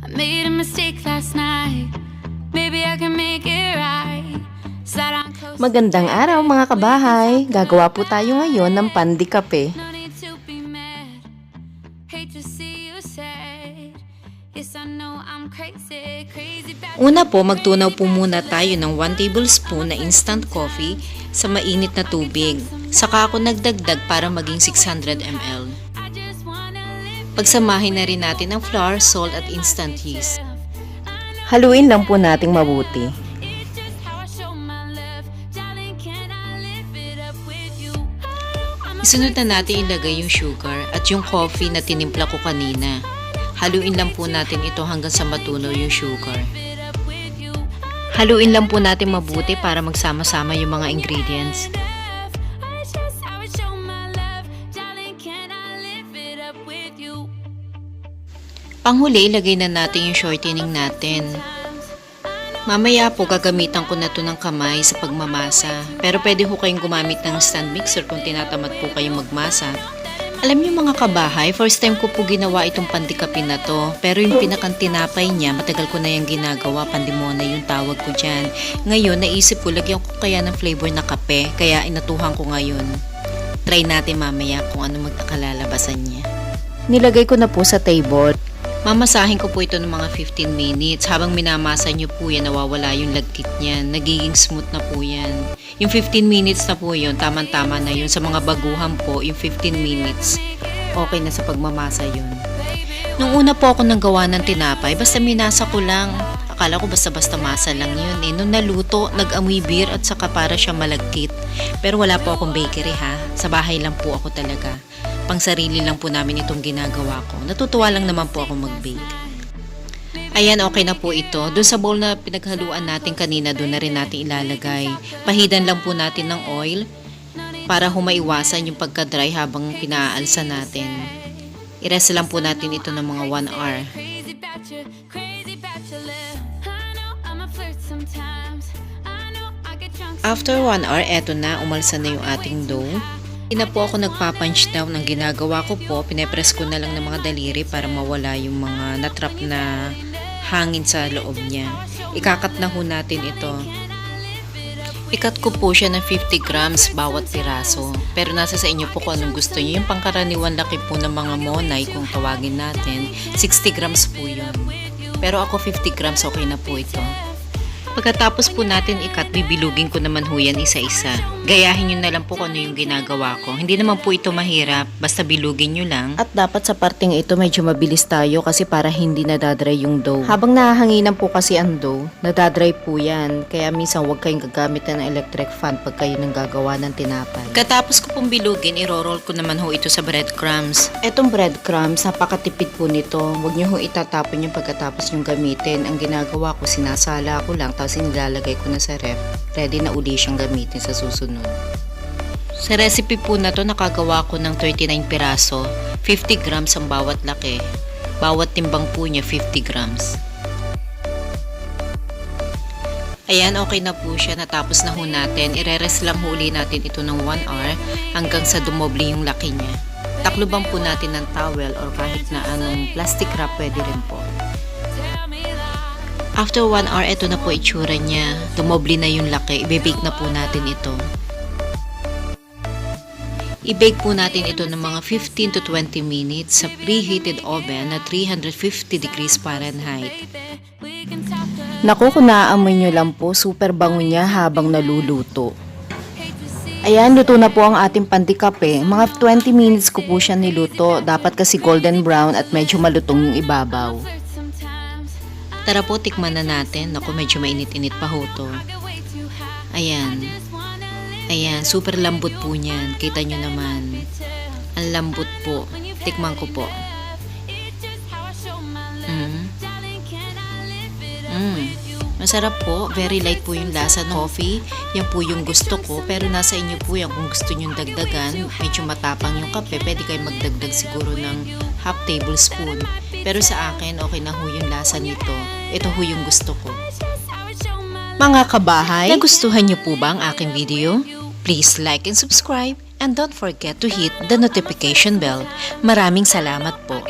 I made a mistake last night. Maybe I can make it right. Magandang araw mga kabahay! Gagawa po tayo ngayon ng Pande Kape. No need to be mad. Hate to see you sad. Yes, I know I'm crazy, crazy bad. Una po, magtunaw po muna tayo ng 1 tablespoon na instant coffee sa mainit na tubig. Saka ako nagdagdag para maging 600 ml. I just wanna live. Pagsamahin na rin natin ang flour, salt at instant yeast. Haluin lang po nating mabuti. It's just how I show my love. Darling, can I live it up with you? I'm a Isunod na natin ilagay yung sugar at yung coffee na tinimpla ko kanina. Haluin lang po natin ito hanggang sa matunaw yung sugar. live it up with you. Haluin lang po natin mabuti para magsama-sama yung mga ingredients. It's just how I show my love. Darling, can I live it up with you? Panghuli, ilagay na natin yung shortening natin. Mamaya po gagamitan ko na to ng kamay sa pagmamasa. Pero pwede ho kayong gumamit ng stand mixer kung tinatamad po kayong magmasa. Alam niyo mga kabahay, first time ko po ginawa itong Pande Kape na to. Pero yung pinakang tinapay niya, matagal ko na yung ginagawa, Pande Monay yung tawag ko dyan. Ngayon, naisip ko, lagyan ko kaya ng flavor na kape, kaya inatuhan ko ngayon. Try natin mamaya kung ano magkakalalabasan niya. Nilagay ko na po sa table. Mamasahin ko po ito ng mga 15 minutes. Habang minamasa nyo po yan, nawawala yung lagkit niyan. Nagiging smooth na po yan. Yung 15 minutes na po yun, tamang-tama na yun. Sa mga baguhan po, yung 15 minutes, okay na sa pagmamasa yun. Nung una po ako nanggawa ng tinapay, basta minasa ko lang. Akala ko basta-basta masa lang yun eh. Nung naluto, nag-amoy beer at saka para siya malagkit. Pero wala po akong bakery ha. Sa bahay lang po ako talaga. Pang sarili lang po namin itong ginagawa ko. Natutuwa lang naman po ako mag-bake. Ayan, okay na po ito. Doon sa bowl na pinaghaluan natin kanina, doon na rin natin ilalagay. Pahidan lang po natin ng oil para humaiwasan yung pagka-dry habang pinaalsa natin. I-rest lang po natin ito ng mga 1 hour. Crazy bachelor. I know I'm a flirt sometimes. I know I get drunk. After 1 hour, eto na, umalsa na yung ating dough. Hindi na po ako nagpa-punch down. Ang ginagawa ko po, pinepress ko na lang ng mga daliri para mawala yung mga natrap na hangin sa loob niya. Ikakat na ho natin ito. Ikat ko po siya ng 50 grams bawat piraso. Pero nasa sa inyo po kung anong gusto niyo. Yung pangkaraniwan laki po ng mga monay, kung tawagin natin, 60 grams po yun. Pero ako 50 grams, okay na po ito. Pagkatapos po natin ikat, bibilugin ko naman ho yan isa-isa. Gayahin nyo na lang po kung ano yung ginagawa ko. Hindi naman po ito mahirap, basta bilugin nyo lang. At dapat sa parting ito medyo mabilis tayo kasi para hindi nadadry yung dough. Habang nahahanginan po kasi ang dough, nadadry po yan. Kaya minsan huwag kayong gagamit ng electric fan pag kayo nang gagawa ng tinapay. Pagkatapos ko pong bilugin, iro-roll ko naman ho ito sa breadcrumbs. Etong breadcrumbs, napakatipid po nito. Huwag nyo hong itatapon yung pagkatapos yung gamitin. Ang ginagawa ko, sinasala ko lang, tapos nilalagay ko na sa ref. Ready na uli siyang gamitin sa susunod. Sa recipe po na to, nakagawa ko ng 39 piraso. 50 grams ang bawat laki. Bawat timbang po niya, 50 grams. Ayan, okay na po siya. Natapos na ho natin. Ire-rest lang ho uli natin ito ng 1 hour hanggang sa dumoble yung laki niya. Takloban po natin ng towel or kahit na anong plastic wrap, pwede rin po. After 1 hour, ito na po itsura niya. Dumoble na yung laki. I-bake na po natin ito. I-bake po natin ito ng mga 15 to 20 minutes sa preheated oven na 350 degrees Fahrenheit. Naku, kung naaamoy nyo lang po, super bango niya habang naluluto. Ayan, luto na po ang ating Pande Kape. Mga 20 minutes ko po siya niluto. Dapat kasi golden brown at medyo malutong yung ibabaw. Tara po, tikman na natin. Naku, medyo mainit-init pa ho to. Ayan. Ayan, super lambot po niyan. Kita nyo naman. Ang lambot po. Tikman ko po. Masarap po. Very light po yung lasa ng coffee. Yan po yung gusto ko. Pero nasa inyo po yan kung gusto nyo dagdagan. Medyo matapang yung kape. Pwede kayo magdagdag siguro ng half tablespoon. Pero sa akin, okay na ho yung lasa nito. Ito ho yung gusto ko. Mga kabahay, nagustuhan niyo po ba ang aking video? Please like and subscribe and don't forget to hit the notification bell. Maraming salamat po.